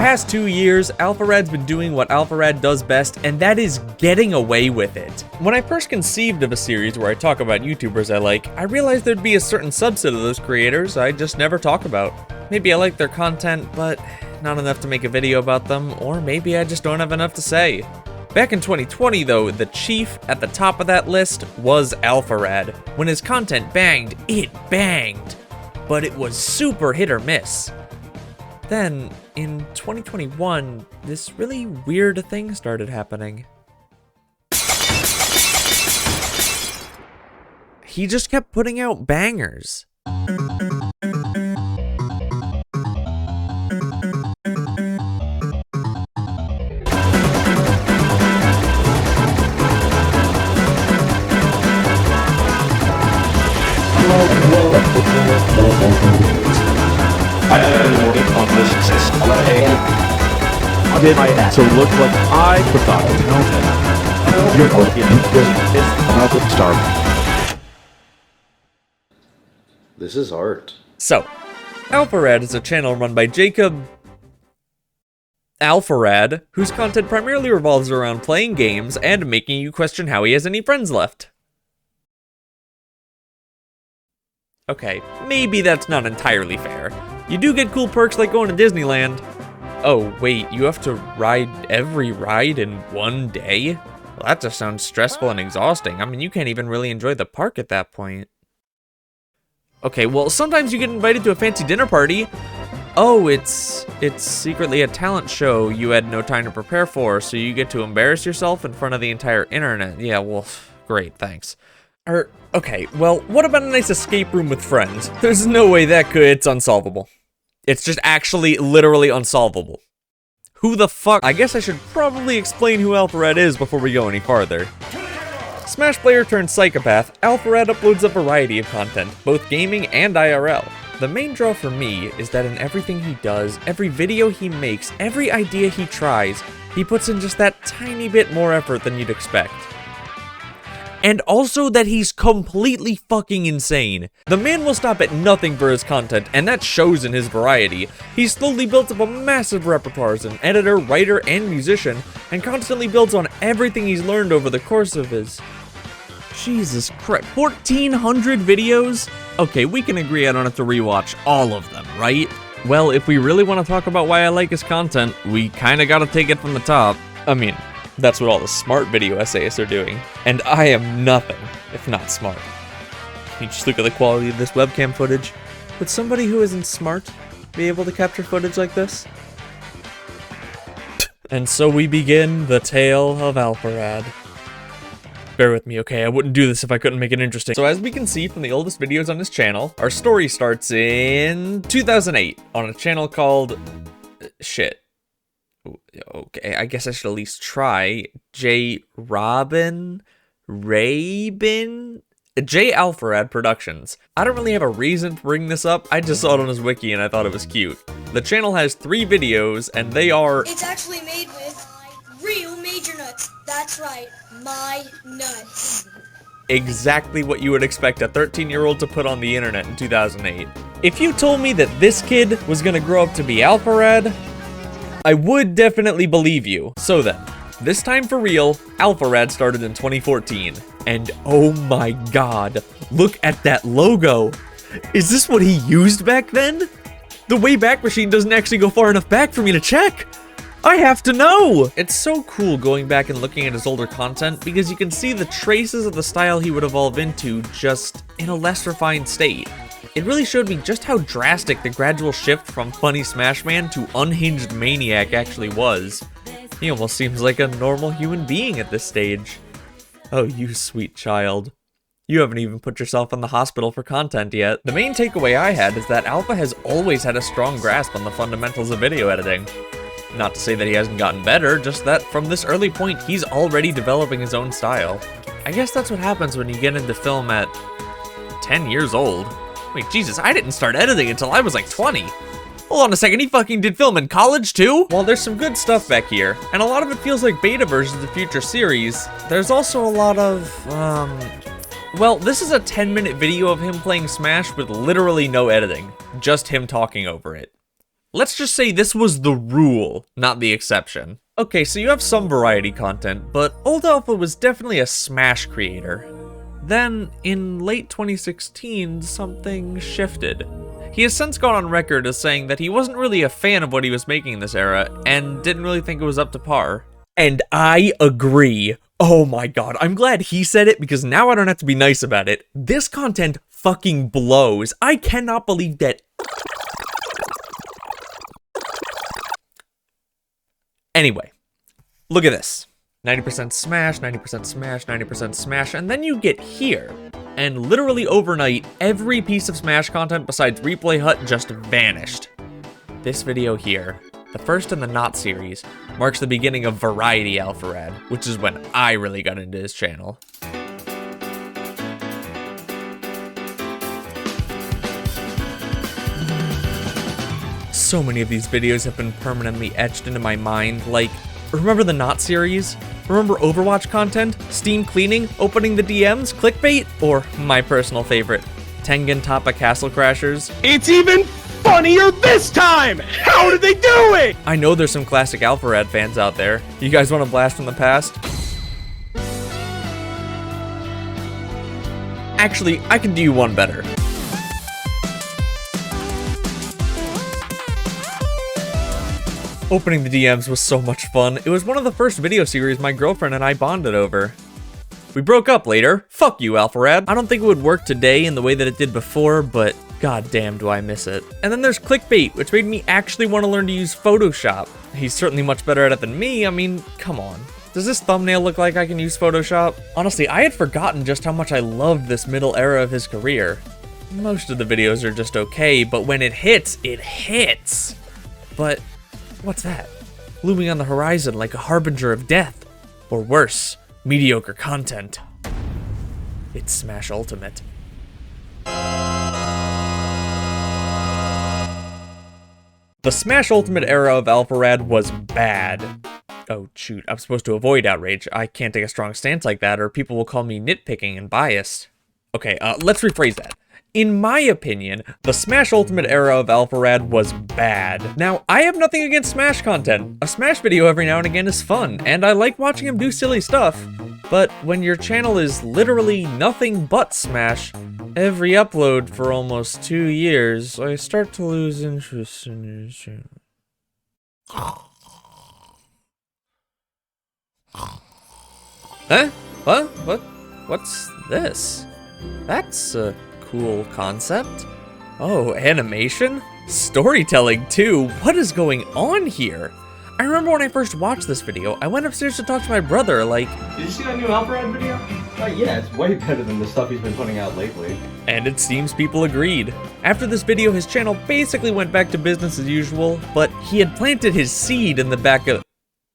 past 2 years, Alpharad's been doing what Alpharad does best, and that is getting away with it. When I first conceived of a series where I talk about YouTubers I like, I realized there'd be a certain subset of those creators I just never talk about. Maybe I like their content, but not enough to make a video about them, or maybe I just don't have enough to say. Back in 2020 though, the chief at the top of that list was Alpharad. When his content banged, it banged, but it was super hit or miss. Then, in 2021, this really weird thing started happening. He just kept putting out bangers. I did my best to look like I forgot to tell him. You're about to start. This is art. So, Alpharad is a channel run by Jacob Alpharad, whose content primarily revolves around playing games and making you question how he has any friends left. Okay, maybe that's not entirely fair. You do get cool perks like going to Disneyland. Oh, wait, you have to ride every ride in one day? Well, that just sounds stressful and exhausting. I mean, you can't even really enjoy the park at that point. Okay, well, sometimes you get invited to a fancy dinner party. Oh, it's secretly a talent show you had no time to prepare for, so you get to embarrass yourself in front of the entire internet. Yeah, well, great, thanks. Okay, well, what about a nice escape room with friends? There's no way it's unsolvable. It's just actually literally unsolvable. Who the fuck? I guess I should probably explain who Alpharad is before we go any farther. Smash player turned psychopath, Alpharad uploads a variety of content, both gaming and IRL. The main draw for me is that in everything he does, every video he makes, every idea he tries, he puts in just that tiny bit more effort than you'd expect. And also that he's completely fucking insane. The man will stop at nothing for his content, and that shows in his variety. He's slowly built up a massive repertoire as an editor, writer, and musician, and constantly builds on everything he's learned over the course of his... Jesus Christ, 1,400 videos? Okay, we can agree I don't have to rewatch all of them, right? Well, if we really want to talk about why I like his content, we kinda gotta take it from the top. I mean, that's what all the smart video essayists are doing. And I am nothing if not smart. You just look at the quality of this webcam footage. Would somebody who isn't smart be able to capture footage like this? And so we begin the tale of Alpharad. Bear with me, okay? I wouldn't do this if I couldn't make it interesting. So as we can see from the oldest videos on this channel, our story starts in 2008 on a channel called... shit. Okay, I guess I should at least try. J. Alpharad Productions. I don't really have a reason to bring this up. I just saw it on his wiki and I thought it was cute. The channel has 3 videos and they are... It's actually made with real major nuts. That's right, my nuts. Exactly what you would expect a 13-year-old to put on the internet in 2008. If you told me that this kid was gonna grow up to be Alpharad, I would definitely believe you. So then, this time for real, Alpharad started in 2014. And oh my god, look at that logo. Is this what he used back then? The Wayback Machine doesn't actually go far enough back for me to check. I have to know! It's so cool going back and looking at his older content because you can see the traces of the style he would evolve into just in a less refined state. It really showed me just how drastic the gradual shift from funny Smash Man to unhinged maniac actually was. He almost seems like a normal human being at this stage. Oh, you sweet child. You haven't even put yourself in the hospital for content yet. The main takeaway I had is that Alpha has always had a strong grasp on the fundamentals of video editing. Not to say that he hasn't gotten better, just that from this early point, he's already developing his own style. I guess that's what happens when you get into film at 10 years old. Wait, Jesus, I didn't start editing until I was like 20. Hold on a second, he fucking did film in college too? While there's some good stuff back here, and a lot of it feels like beta versions of future series, there's also a lot of, well, this is a 10-minute video of him playing Smash with literally no editing. Just him talking over it. Let's just say this was the rule, not the exception. Okay, so you have some variety content, but Old Alpha was definitely a Smash creator. Then, in late 2016, something shifted. He has since gone on record as saying that he wasn't really a fan of what he was making in this era, and didn't really think it was up to par. And I agree. Oh my god, I'm glad he said it because now I don't have to be nice about it. This content fucking blows. I cannot believe that. Anyway, look at this. 90% Smash, 90% Smash, 90% Smash, and then you get here. And literally overnight, every piece of Smash content besides Replay Hut just vanished. This video here, the first in the Not series, marks the beginning of Variety Alpharad, which is when I really got into his channel. So many of these videos have been permanently etched into my mind, like, remember the Not series? Remember Overwatch content? Steam cleaning? Opening the DMs? Clickbait? Or my personal favorite, Tengen Toppa Castle Crashers? It's even funnier this time! How did they do it? I know there's some classic Alpharad fans out there. You guys want a blast from the past? Actually, I can do you one better. Opening the DMs was so much fun. It was one of the first video series my girlfriend and I bonded over. We broke up later. Fuck you, Alpharad. I don't think it would work today in the way that it did before, but goddamn do I miss it. And then there's Clickbait, which made me actually want to learn to use Photoshop. He's certainly much better at it than me. I mean, come on. Does this thumbnail look like I can use Photoshop? Honestly, I had forgotten just how much I loved this middle era of his career. Most of the videos are just okay, but when it hits, it hits. But what's that? Looming on the horizon like a harbinger of death. Or worse, mediocre content. It's Smash Ultimate. The Smash Ultimate era of Alpharad was bad. Oh shoot, I'm supposed to avoid outrage. I can't take a strong stance like that or people will call me nitpicking and biased. Okay, let's rephrase that. In my opinion, the Smash Ultimate era of Alpharad was bad. Now, I have nothing against Smash content. A Smash video every now and again is fun, and I like watching him do silly stuff. But when your channel is literally nothing but Smash, every upload for almost 2 years, I start to lose interest in your channel. Huh? What? What's this? That's a cool concept. Oh, animation? Storytelling too? What is going on here? I remember when I first watched this video, I went upstairs to talk to my brother, like... Did you see that new Alpharad video? Yeah, it's way better than the stuff he's been putting out lately. And it seems people agreed. After this video, his channel basically went back to business as usual, but he had planted his seed in the back of...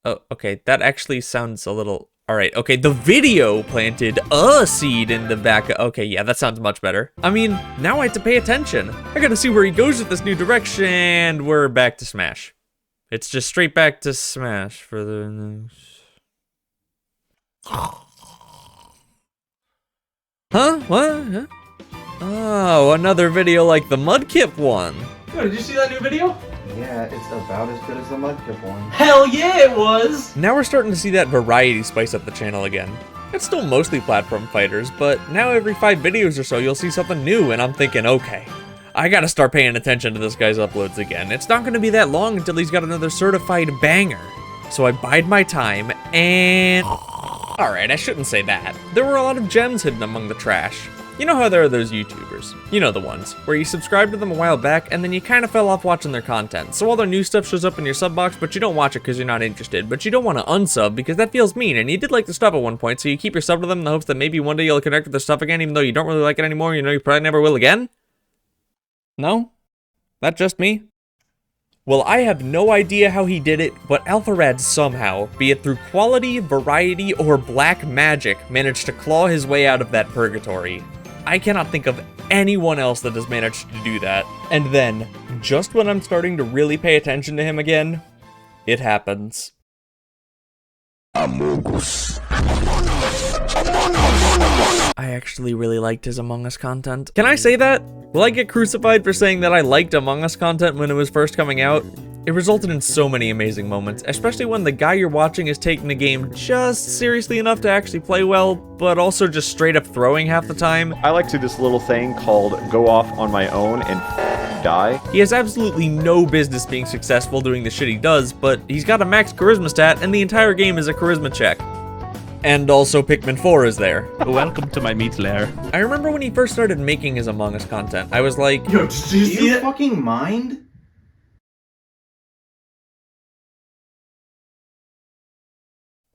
Oh, okay, that actually sounds a little... Alright, okay, the video planted a seed in the back of... Okay, yeah, that sounds much better. I mean, now I have to pay attention. I gotta see where he goes with this new direction, and we're back to Smash. It's just straight back to Smash for the next... Huh? What? Huh? Oh, another video like the Mudkip one. Yo, did you see that new video? Yeah, it's about as good as the Mudkip one. Hell yeah, it was! Now we're starting to see that variety spice up the channel again. It's still mostly platform fighters, but now every 5 videos or so you'll see something new, and I'm thinking, okay, I gotta start paying attention to this guy's uploads again. It's not gonna be that long until he's got another certified banger. So I bide my time, and... Alright, I shouldn't say that. There were a lot of gems hidden among the trash. You know how there are those YouTubers, you know the ones, where you subscribed to them a while back and then you kind of fell off watching their content. So all their new stuff shows up in your sub box, but you don't watch it because you're not interested. But you don't want to unsub because that feels mean, and you did like the stuff at one point, so you keep your sub to them in the hopes that maybe one day you'll connect with their stuff again, even though you don't really like it anymore, you know you probably never will again? No? That just me? Well, I have no idea how he did it, but Alpharad somehow, be it through quality, variety, or black magic, managed to claw his way out of that purgatory. I cannot think of anyone else that has managed to do that. And then, just when I'm starting to really pay attention to him again, it happens. I actually really liked his Among Us content. Can I say that? Will I get crucified for saying that I liked Among Us content when it was first coming out? It resulted in so many amazing moments, especially when the guy you're watching is taking the game just seriously enough to actually play well, but also just straight up throwing half the time. I like to do this little thing called go off on my own and die. He has absolutely no business being successful doing the shit he does, but he's got a max charisma stat, and the entire game is a charisma check. And also Pikmin 4 is there. Welcome to my meat lair. I remember when he first started making his Among Us content, I was like, Yo, do you fucking mind?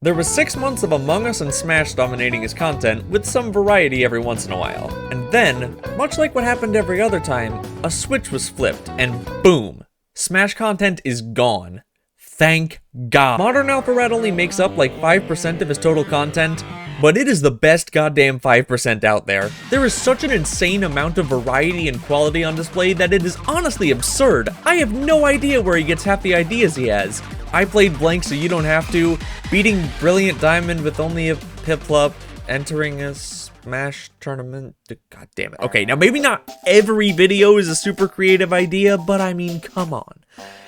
there was 6 months of Among Us and Smash dominating his content, with some variety every once in a while. And then, much like what happened every other time, a switch was flipped, and boom! Smash content is gone. Thank God. Modern Alpharad only makes up like 5% of his total content, but it is the best goddamn 5% out there. There is such an insane amount of variety and quality on display that it is honestly absurd. I have no idea where he gets half the ideas he has. I played blank so you don't have to, beating Brilliant Diamond with only a Piplup, entering a Smash tournament. God damn it. Okay, now maybe not every video is a super creative idea, but I mean, come on.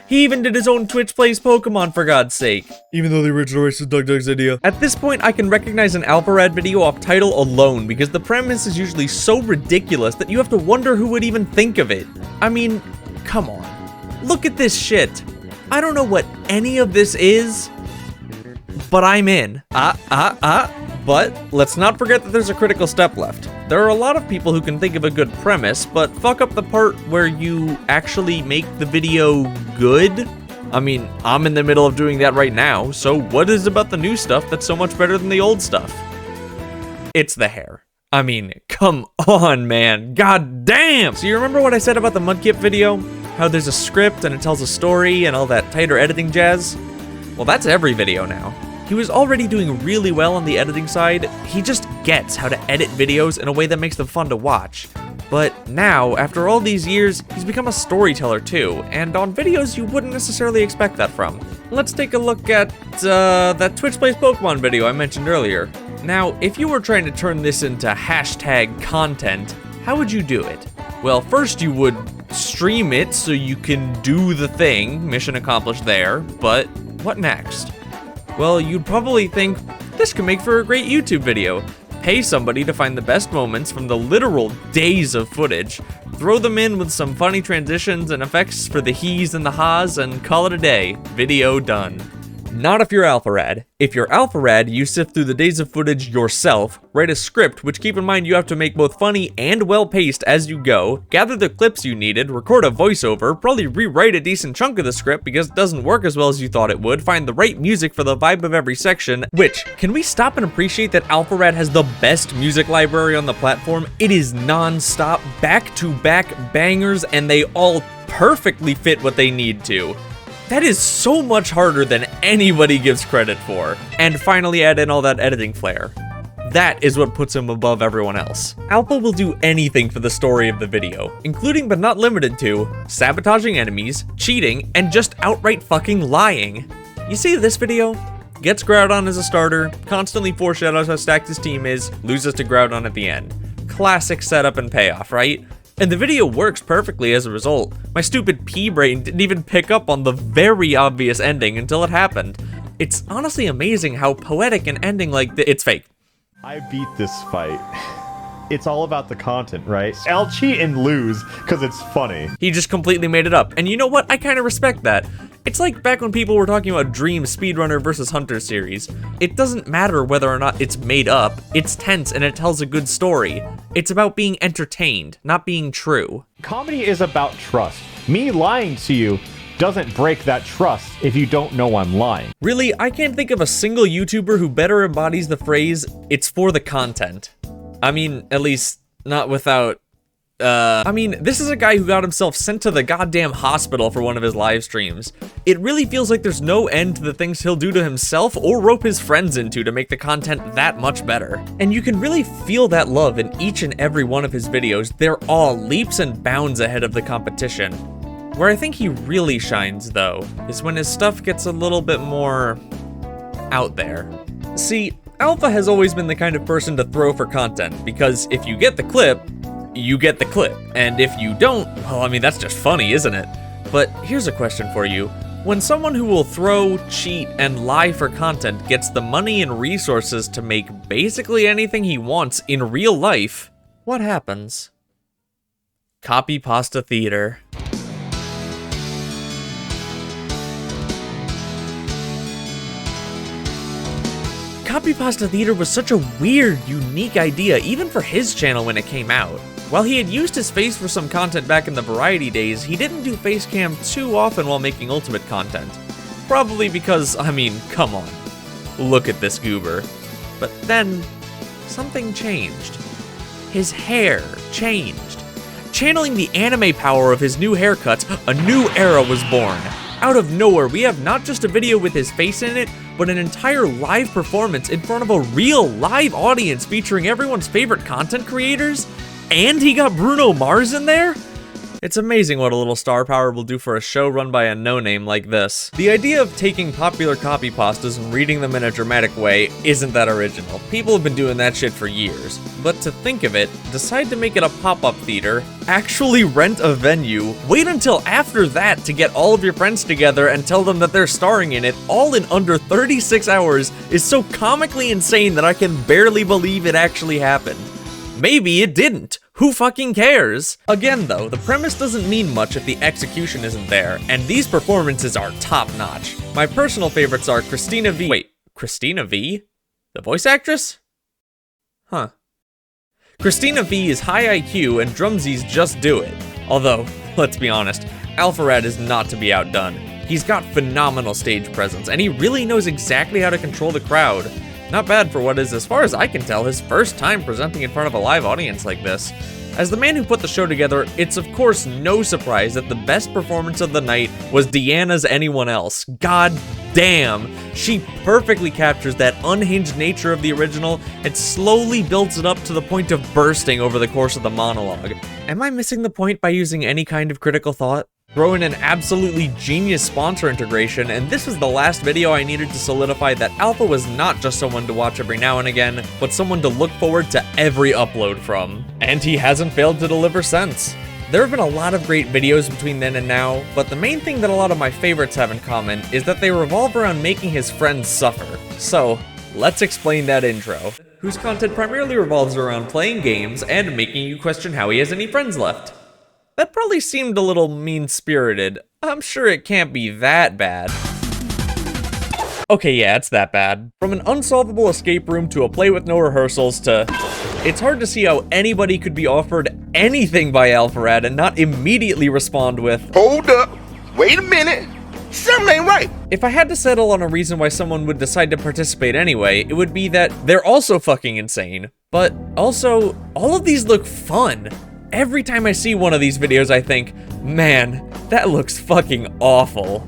He even did his own Twitch Plays Pokemon, for God's sake. Even though the original race is Doug's idea. At this point, I can recognize an Alpharad video off title alone, because the premise is usually so ridiculous that you have to wonder who would even think of it. I mean, come on. Look at this shit. I don't know what any of this is, but I'm in. But let's not forget that there's a critical step left. There are a lot of people who can think of a good premise, but fuck up the part where you actually make the video good. I mean, I'm in the middle of doing that right now, so what is about the new stuff that's so much better than the old stuff? It's the hair. I mean, come on, man. God damn! So you remember what I said about the Mudkip video? How there's a script and it tells a story and all that tighter editing jazz? Well, that's every video now. He was already doing really well on the editing side. He just gets how to edit videos in a way that makes them fun to watch. But now, after all these years, he's become a storyteller too, and on videos you wouldn't necessarily expect that from. Let's take a look at that Twitch Plays Pokemon video I mentioned earlier. Now, if you were trying to turn this into hashtag content, how would you do it? Well, first you would stream it so you can do the thing, mission accomplished there, but what next? Well, you'd probably think, this could make for a great YouTube video. Pay somebody to find the best moments from the literal days of footage, throw them in with some funny transitions and effects for the he's and the ha's, and call it a day. Video done. Not if you're Alpharad. If you're Alpharad, you sift through the days of footage yourself, write a script, which keep in mind you have to make both funny and well-paced as you go, gather the clips you needed, record a voiceover, probably rewrite a decent chunk of the script because it doesn't work as well as you thought it would, find the right music for the vibe of every section, which, can we stop and appreciate that Alpharad has the best music library on the platform? It is non-stop, back-to-back bangers, and they all perfectly fit what they need to. That is so much harder than anybody gives credit for. And finally add in all that editing flair. That is what puts him above everyone else. Alpha will do anything for the story of the video, including but not limited to sabotaging enemies, cheating, and just outright fucking lying. You see this video? Gets Groudon as a starter, constantly foreshadows how stacked his team is, loses to Groudon at the end. Classic setup and payoff, right? And the video works perfectly as a result. My stupid pea-brain didn't even pick up on the very obvious ending until it happened. It's honestly amazing how poetic an ending like this— it's fake. I beat this fight. It's all about the content, right? I'll cheat and lose because it's funny. He just completely made it up. And you know what? I kind of respect that. It's like back when people were talking about Dream Speedrunner vs. Hunter series. It doesn't matter whether or not it's made up, it's tense and it tells a good story. It's about being entertained, not being true. Comedy is about trust. Me lying to you doesn't break that trust if you don't know I'm lying. Really, I can't think of a single YouTuber who better embodies the phrase, "it's for the content." I mean, at least not without this is a guy who got himself sent to the goddamn hospital for one of his live streams. It really feels like there's no end to the things he'll do to himself or rope his friends into to make the content that much better. And you can really feel that love in each and every one of his videos. They're all leaps and bounds ahead of the competition. Where I think he really shines, though, is when his stuff gets a little bit more out there. See, Alpha has always been the kind of person to throw for content, because if you get the clip, you get the clip. And if you don't, well, I mean, that's just funny, isn't it? But here's a question for you. When someone who will throw, cheat, and lie for content gets the money and resources to make basically anything he wants in real life, what happens? Copypasta Theatre. Copypasta Theatre was such a weird, unique idea, even for his channel when it came out. While he had used his face for some content back in the variety days, he didn't do facecam too often while making Ultimate content. Probably because, I mean, come on. Look at this goober. But then, something changed. His hair changed. Channeling the anime power of his new haircuts, a new era was born. Out of nowhere, we have not just a video with his face in it, but an entire live performance in front of a real live audience featuring everyone's favorite content creators? And he got Bruno Mars in there? It's amazing what a little star power will do for a show run by a no-name like this. The idea of taking popular copypastas and reading them in a dramatic way isn't that original. People have been doing that shit for years. But to think of it, decide to make it a pop-up theater, actually rent a venue, wait until after that to get all of your friends together and tell them that they're starring in it, all in under 36 hours, is so comically insane that I can barely believe it actually happened. Maybe it didn't. Who fucking cares? Again though, the premise doesn't mean much if the execution isn't there, and these performances are top-notch. My personal favorites are Christina V. Wait, Christina V? The voice actress? Huh. Christina V is high IQ and Drumsy's Just Do It. Although, let's be honest, Alpharad is not to be outdone. He's got phenomenal stage presence, and he really knows exactly how to control the crowd. Not bad for what is, as far as I can tell, his first time presenting in front of a live audience like this. As the man who put the show together, it's of course no surprise that the best performance of the night was Deanna's Anyone Else. God damn! She perfectly captures that unhinged nature of the original and slowly builds it up to the point of bursting over the course of the monologue. Am I missing the point by using any kind of critical thought? Throw in an absolutely genius sponsor integration, and this was the last video I needed to solidify that Alpha was not just someone to watch every now and again, but someone to look forward to every upload from. And he hasn't failed to deliver since. There have been a lot of great videos between then and now, but the main thing that a lot of my favorites have in common is that they revolve around making his friends suffer. So, let's explain that intro, whose content primarily revolves around playing games and making you question how he has any friends left. That probably seemed a little mean-spirited. I'm sure it can't be that bad. Okay, yeah, it's that bad. From an unsolvable escape room to a play with no rehearsals to... It's hard to see how anybody could be offered anything by Alpharad and not immediately respond with, "Hold up, wait a minute, something ain't right." If I had to settle on a reason why someone would decide to participate anyway, it would be that they're also fucking insane. But also, all of these look fun. Every time I see one of these videos, I think, man, that looks fucking awful.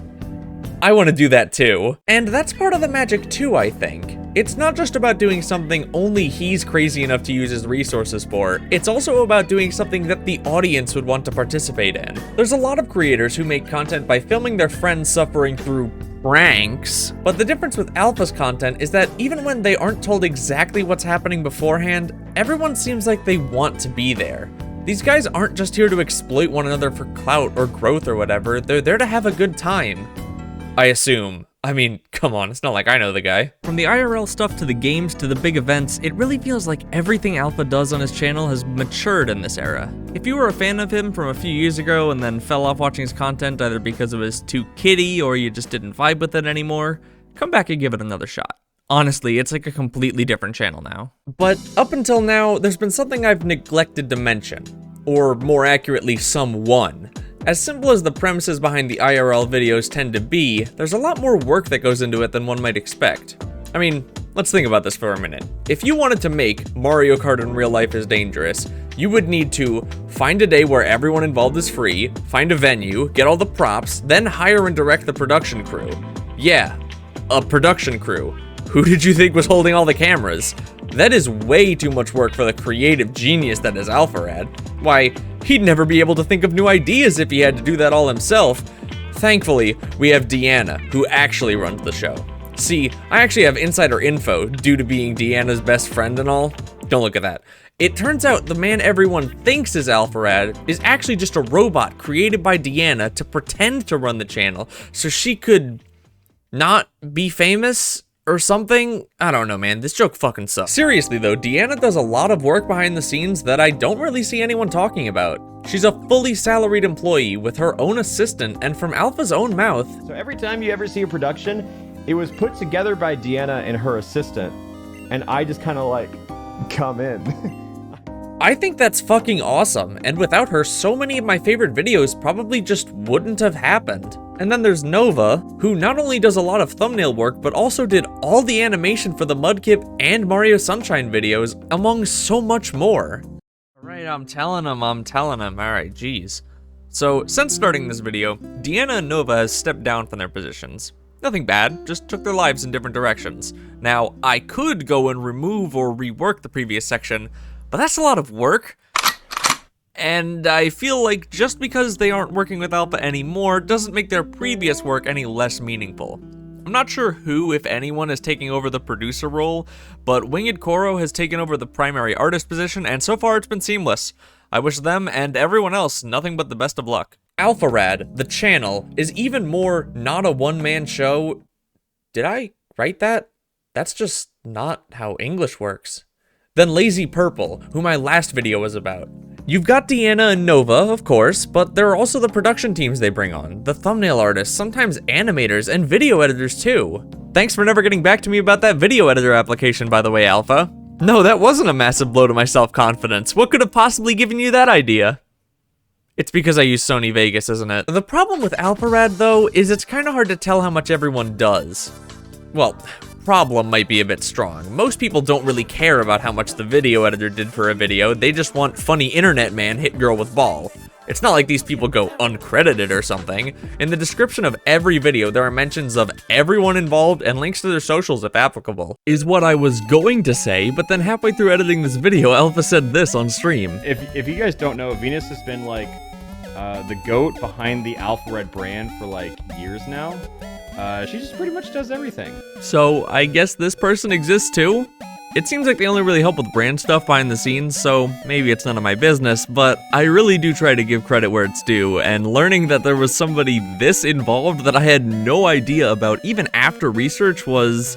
I want to do that too. And that's part of the magic too, I think. It's not just about doing something only he's crazy enough to use his resources for, it's also about doing something that the audience would want to participate in. There's a lot of creators who make content by filming their friends suffering through pranks, but the difference with Alpha's content is that even when they aren't told exactly what's happening beforehand, everyone seems like they want to be there. These guys aren't just here to exploit one another for clout or growth or whatever, they're there to have a good time. I assume. I mean, come on, it's not like I know the guy. From the IRL stuff to the games to the big events, it really feels like everything Alpha does on his channel has matured in this era. If you were a fan of him from a few years ago and then fell off watching his content either because it was too kiddie or you just didn't vibe with it anymore, come back and give it another shot. Honestly, it's like a completely different channel now. But up until now, there's been something I've neglected to mention. Or more accurately, someone. As simple as the premises behind the IRL videos tend to be, there's a lot more work that goes into it than one might expect. I mean, let's think about this for a minute. If you wanted to make Mario Kart in Real Life is Dangerous, you would need to find a day where everyone involved is free, find a venue, get all the props, then hire and direct the production crew. Yeah, a production crew. Who did you think was holding all the cameras? That is way too much work for the creative genius that is Alpharad. Why, he'd never be able to think of new ideas if he had to do that all himself. Thankfully, we have Deanna, who actually runs the show. See, I actually have insider info due to being Deanna's best friend and all. Don't look at that. It turns out the man everyone thinks is Alpharad is actually just a robot created by Deanna to pretend to run the channel so she could not be famous or something. I don't know, man. This joke fucking sucks. Seriously though, Deanna does a lot of work behind the scenes that I don't really see anyone talking about. She's a fully salaried employee with her own assistant and from Alpha's own mouth. So every time you ever see a production, it was put together by Deanna and her assistant, and I just kind of like come in. I think that's fucking awesome, and without her, so many of my favorite videos probably just wouldn't have happened. And then there's Nova, who not only does a lot of thumbnail work, but also did all the animation for the Mudkip and Mario Sunshine videos, among so much more. Alright, I'm telling him, alright, geez. So, since starting this video, Deanna and Nova has stepped down from their positions. Nothing bad, just took their lives in different directions. Now, I could go and remove or rework the previous section, but that's a lot of work. And I feel like just because they aren't working with Alpha anymore doesn't make their previous work any less meaningful. I'm not sure who, if anyone, is taking over the producer role, but Winged Koro has taken over the primary artist position, and so far it's been seamless. I wish them and everyone else nothing but the best of luck. Alpharad, the channel, is even more not a one-man show. Did I write that? That's just not how English works. Then Lazy Purple, who my last video was about. You've got Deanna and Nova, of course, but there are also the production teams they bring on, the thumbnail artists, sometimes animators, and video editors too. Thanks for never getting back to me about that video editor application, by the way, Alpha. No, that wasn't a massive blow to my self-confidence. What could have possibly given you that idea? It's because I use Sony Vegas, isn't it? The problem with Alpharad, though, is it's kind of hard to tell how much everyone does. Well, problem might be a bit strong. Most people don't really care about how much the video editor did for a video, they just want funny internet man hit girl with ball. It's not like these people go uncredited or something. In the description of every video, there are mentions of everyone involved and links to their socials if applicable. Is what I was going to say, but then halfway through editing this video, Alpha said this on stream. If you guys don't know, Venus has been like the GOAT behind the Alpharad brand for like years now. She just pretty much does everything. So I guess this person exists too? It seems like they only really help with brand stuff behind the scenes, so maybe it's none of my business, but I really do try to give credit where it's due, and learning that there was somebody this involved that I had no idea about even after research was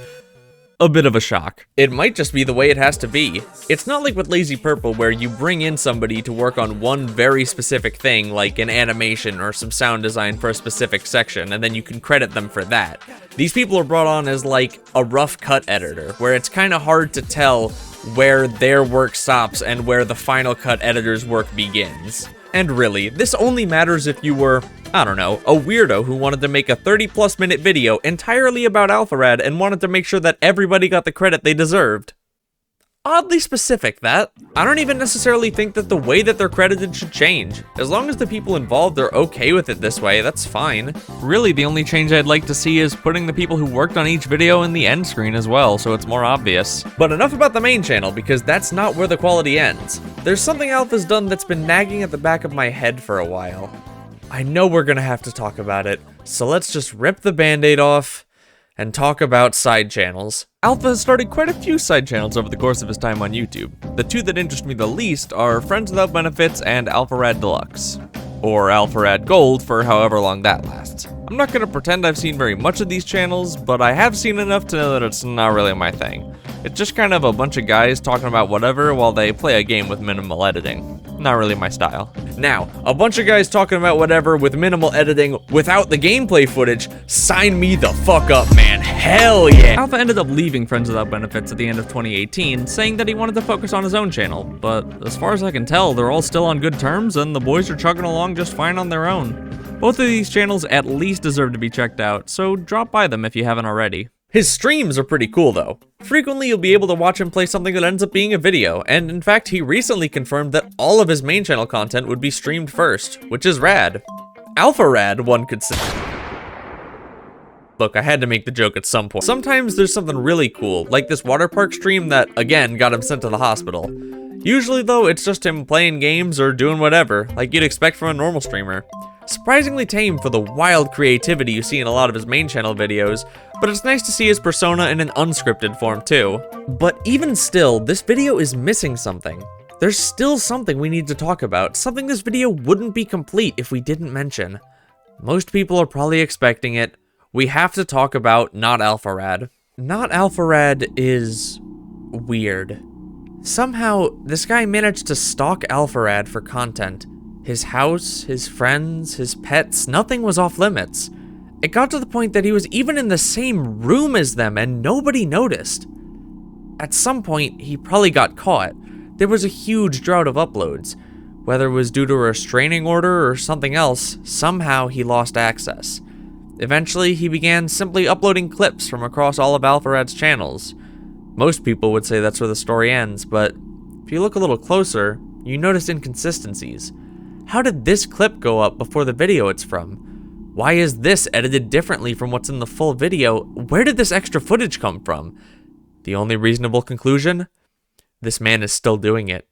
a bit of a shock. It might just be the way it has to be. It's not like with Lazy Purple where you bring in somebody to work on one very specific thing, like an animation or some sound design for a specific section, and then you can credit them for that. These people are brought on as like a rough cut editor, where it's kind of hard to tell where their work stops and where the Final Cut editor's work begins. And really, this only matters if you were, I don't know, a weirdo who wanted to make a 30+ minute video entirely about Alpharad and wanted to make sure that everybody got the credit they deserved. Oddly specific, that. I don't even necessarily think that the way that they're credited should change. As long as the people involved are okay with it this way, that's fine. Really, the only change I'd like to see is putting the people who worked on each video in the end screen as well, so it's more obvious. But enough about the main channel, because that's not where the quality ends. There's something Alpha's done that's been nagging at the back of my head for a while. I know we're gonna have to talk about it, so let's just rip the band-aid off and talk about side channels. Alpha has started quite a few side channels over the course of his time on YouTube. The two that interest me the least are Friends Without Benefits and Alpharad Deluxe. Or Alpharad Gold for however long that lasts. I'm not gonna pretend I've seen very much of these channels, but I have seen enough to know that it's not really my thing. It's just kind of a bunch of guys talking about whatever while they play a game with minimal editing. Not really my style. Now, a bunch of guys talking about whatever with minimal editing without the gameplay footage, sign me the fuck up, man. Hell yeah! Alpha ended up leaving Friends Without Benefits at the end of 2018, saying that he wanted to focus on his own channel, but as far as I can tell, they're all still on good terms and the boys are chugging along just fine on their own. Both of these channels at least deserve to be checked out, so drop by them if you haven't already. His streams are pretty cool though. Frequently you'll be able to watch him play something that ends up being a video, and in fact he recently confirmed that all of his main channel content would be streamed first, which is rad. Alpharad, one could say. Look, I had to make the joke at some point. Sometimes there's something really cool, like this water park stream that, again, got him sent to the hospital. Usually though, it's just him playing games or doing whatever, like you'd expect from a normal streamer. Surprisingly tame for the wild creativity you see in a lot of his main channel videos, but it's nice to see his persona in an unscripted form too. But even still, this video is missing something. There's still something we need to talk about, something this video wouldn't be complete if we didn't mention. Most people are probably expecting it. We have to talk about Not Alpharad. Not Alpharad is weird. Somehow, this guy managed to stalk Alpharad for content. His house, his friends, his pets, nothing was off limits. It got to the point that he was even in the same room as them and nobody noticed. At some point, he probably got caught. There was a huge drought of uploads. Whether it was due to a restraining order or something else, somehow he lost access. Eventually, he began simply uploading clips from across all of Alpharad's channels. Most people would say that's where the story ends, but if you look a little closer, you notice inconsistencies. How did this clip go up before the video it's from? Why is this edited differently from what's in the full video? Where did this extra footage come from? The only reasonable conclusion? This man is still doing it.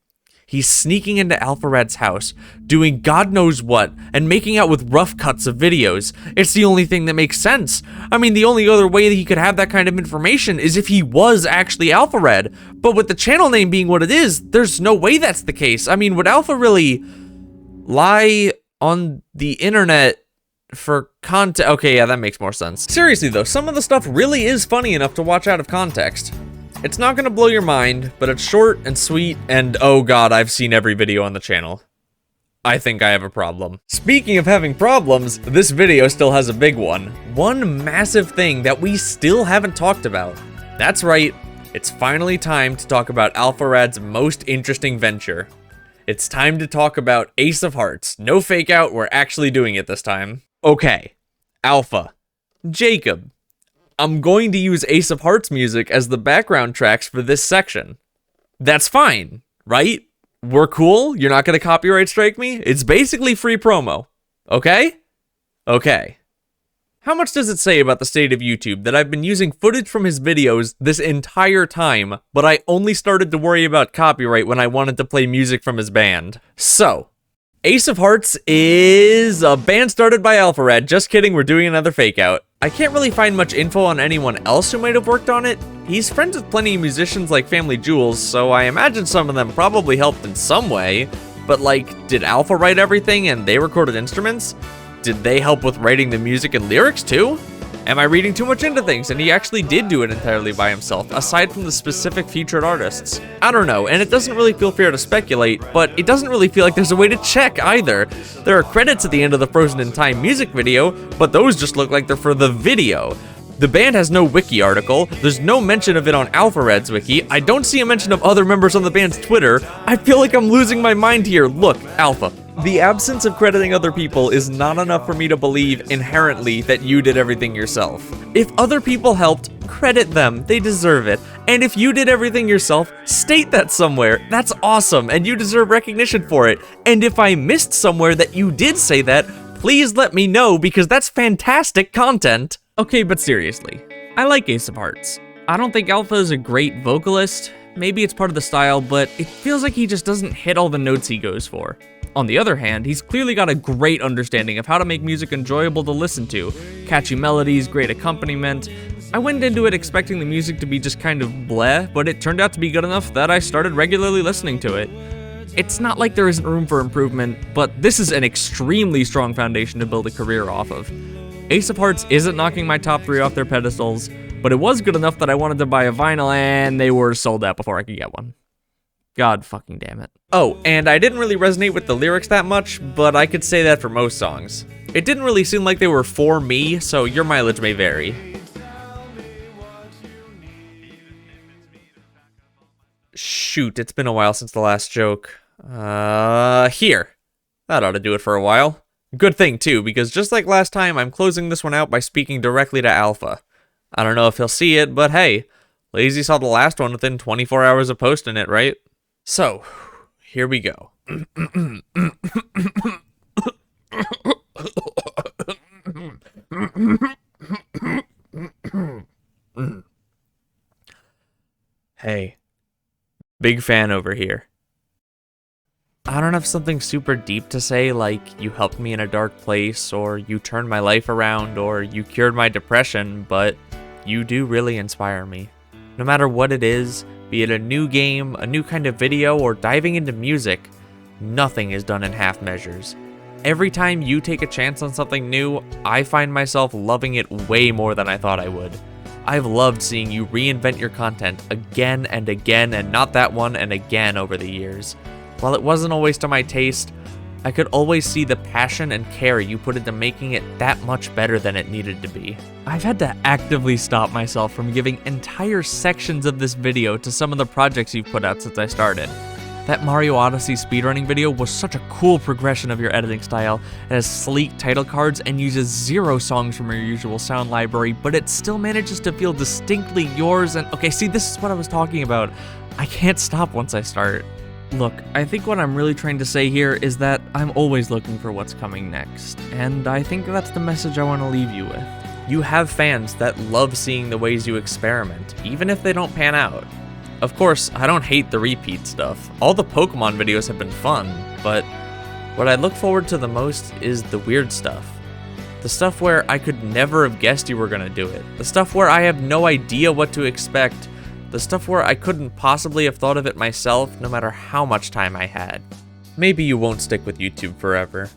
He's sneaking into Alpharad's house, doing God knows what, and making out with rough cuts of videos. It's the only thing that makes sense. I mean, the only other way that he could have that kind of information is if he was actually Alpharad. But with the channel name being what it is, there's no way that's the case. I mean, would Alpha really lie on the internet for content? Okay, yeah, that makes more sense. Seriously though, some of the stuff really is funny enough to watch out of context. It's not gonna blow your mind, but it's short and sweet, and oh god, I've seen every video on the channel. I think I have a problem. Speaking of having problems, this video still has a big one. One massive thing that we still haven't talked about. That's right, it's finally time to talk about Alpharad's most interesting venture. It's time to talk about Ace of Hearts. No fake out, we're actually doing it this time. Okay, Alpha, Jacob, I'm going to use Ace of Hearts music as the background tracks for this section. That's fine, right? We're cool? You're not gonna copyright strike me? It's basically free promo. Okay? Okay. How much does it say about the state of YouTube that I've been using footage from his videos this entire time, but I only started to worry about copyright when I wanted to play music from his band? So, Ace of Hearts is a band started by Alpharad. Just kidding, we're doing another fake out. I can't really find much info on anyone else who might have worked on it. He's friends with plenty of musicians like Family Jewels, so I imagine some of them probably helped in some way. But like, did Alpha write everything and they recorded instruments? Did they help with writing the music and lyrics too? Am I reading too much into things and he actually did do it entirely by himself, aside from the specific featured artists? I don't know, and it doesn't really feel fair to speculate, but it doesn't really feel like there's a way to check either. There are credits at the end of the Frozen in Time music video, but those just look like they're for the video. The band has no wiki article, there's no mention of it on Alpharad's wiki, I don't see a mention of other members on the band's Twitter. I feel like I'm losing my mind here. Look, Alpha. The absence of crediting other people is not enough for me to believe inherently that you did everything yourself. If other people helped, credit them, they deserve it. And if you did everything yourself, state that somewhere. That's awesome, and you deserve recognition for it. And if I missed somewhere that you did say that, please let me know because that's fantastic content. Okay, but seriously, I like Ace of Hearts. I don't think Alpha is a great vocalist. Maybe it's part of the style, but it feels like he just doesn't hit all the notes he goes for. On the other hand, he's clearly got a great understanding of how to make music enjoyable to listen to. Catchy melodies, great accompaniment. I went into it expecting the music to be just kind of bleh, but it turned out to be good enough that I started regularly listening to it. It's not like there isn't room for improvement, but this is an extremely strong foundation to build a career off of. Ace of Hearts isn't knocking my top 3 off their pedestals, but it was good enough that I wanted to buy a vinyl and they were sold out before I could get one. God fucking damn it. Oh, and I didn't really resonate with the lyrics that much, but I could say that for most songs. It didn't really seem like they were for me, so your mileage may vary. Shoot, it's been a while since the last joke. Here. That ought to do it for a while. Good thing too, because just like last time, I'm closing this one out by speaking directly to Alpha. I don't know if he'll see it, but hey, Lazy saw the last one within 24 hours of posting it, right? So, here we go. Hey, big fan over here. I don't have have something super deep to say, like you helped me in a dark place, or you turned my life around, or you cured my depression, but you do really inspire me. No matter what it is, be it a new game, a new kind of video, or diving into music, nothing is done in half measures. Every time you take a chance on something new, I find myself loving it way more than I thought I would. I've loved seeing you reinvent your content again and again, and not that one and again over the years. While it wasn't always to my taste, I could always see the passion and care you put into making it that much better than it needed to be. I've had to actively stop myself from giving entire sections of this video to some of the projects you've put out since I started. That Mario Odyssey speedrunning video was such a cool progression of your editing style. It has sleek title cards and uses 0 songs from your usual sound library, but it still manages to feel distinctly yours. And okay, see, this is what I was talking about. I can't stop once I start. Look, I think what I'm really trying to say here is that I'm always looking for what's coming next, and I think that's the message I want to leave you with. You have fans that love seeing the ways you experiment, even if they don't pan out. Of course, I don't hate the repeat stuff. All the Pokemon videos have been fun, but what I look forward to the most is the weird stuff. The stuff where I could never have guessed you were gonna do it. The stuff where I have no idea what to expect. The stuff where I couldn't possibly have thought of it myself, no matter how much time I had. Maybe you won't stick with YouTube forever.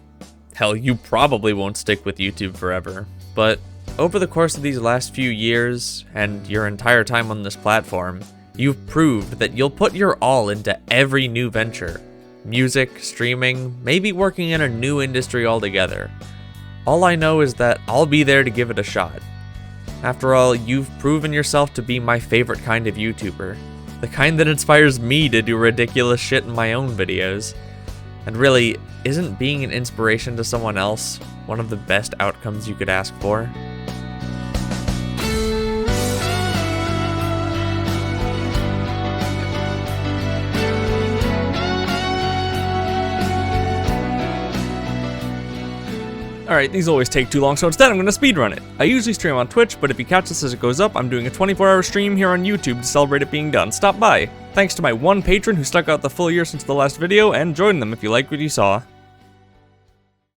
Hell, you probably won't stick with YouTube forever. But over the course of these last few years, and your entire time on this platform, you've proved that you'll put your all into every new venture. Music, streaming, maybe working in a new industry altogether. All I know is that I'll be there to give it a shot. After all, you've proven yourself to be my favorite kind of YouTuber. The kind that inspires me to do ridiculous shit in my own videos. And really, isn't being an inspiration to someone else one of the best outcomes you could ask for? Alright, these always take too long, so instead I'm going to speedrun it. I usually stream on Twitch, but if you catch this as it goes up, I'm doing a 24-hour stream here on YouTube to celebrate it being done. Stop by. Thanks to my one patron who stuck out the full year since the last video, and join them if you liked what you saw.